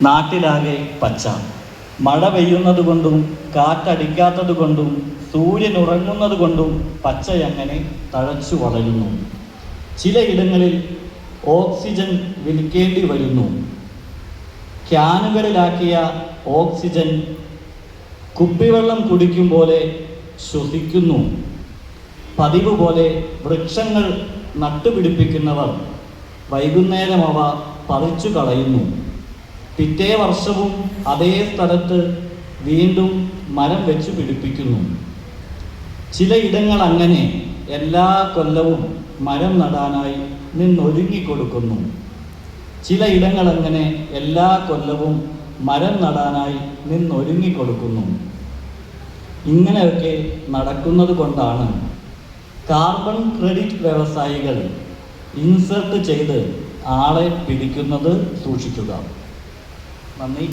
നാട്ടിലാകെ പച്ച. മഴ പെയ്യുന്നത് കൊണ്ടും കാറ്റടിക്കാത്തത് കൊണ്ടും സൂര്യൻ ഉറങ്ങുന്നത് കൊണ്ടും പച്ചയങ്ങനെ തഴച്ചു വളരുന്നു. ചിലയിടങ്ങളിൽ ഓക്സിജൻ വിൽക്കേണ്ടി വരുന്നു. ക്യാനുകളിലാക്കിയ ഓക്സിജൻ കുപ്പിവെള്ളം കുടിക്കും പോലെ ശ്വസിക്കുന്നു. പതിവ് പോലെ വൃക്ഷങ്ങൾ നട്ടുപിടിപ്പിക്കുന്നവർ വൈകുന്നേരം അവ പറിച്ചു കളയുന്നു. പിറ്റേ വർഷവും അതേ സ്ഥലത്ത് വീണ്ടും മരം വെച്ച് പിടിപ്പിക്കുന്നു. ചിലയിടങ്ങൾ അങ്ങനെ എല്ലാ കൊല്ലവും മരം നടാനായി നിന്നൊരുങ്ങിക്കൊടുക്കുന്നു. ചിലയിടങ്ങൾ അങ്ങനെ എല്ലാ കൊല്ലവും മരം നടാനായി നിന്നൊരുങ്ങിക്കൊടുക്കുന്നു. ഇങ്ങനെയൊക്കെ നടക്കുന്നത് കൊണ്ടാണ് കാർബൺ ക്രെഡിറ്റ് വ്യവസായികൾ ഇൻസർട്ട് ചെയ്ത് ആളെ പിടിക്കുന്നത്. സൂക്ഷിക്കുക. നന്ദി.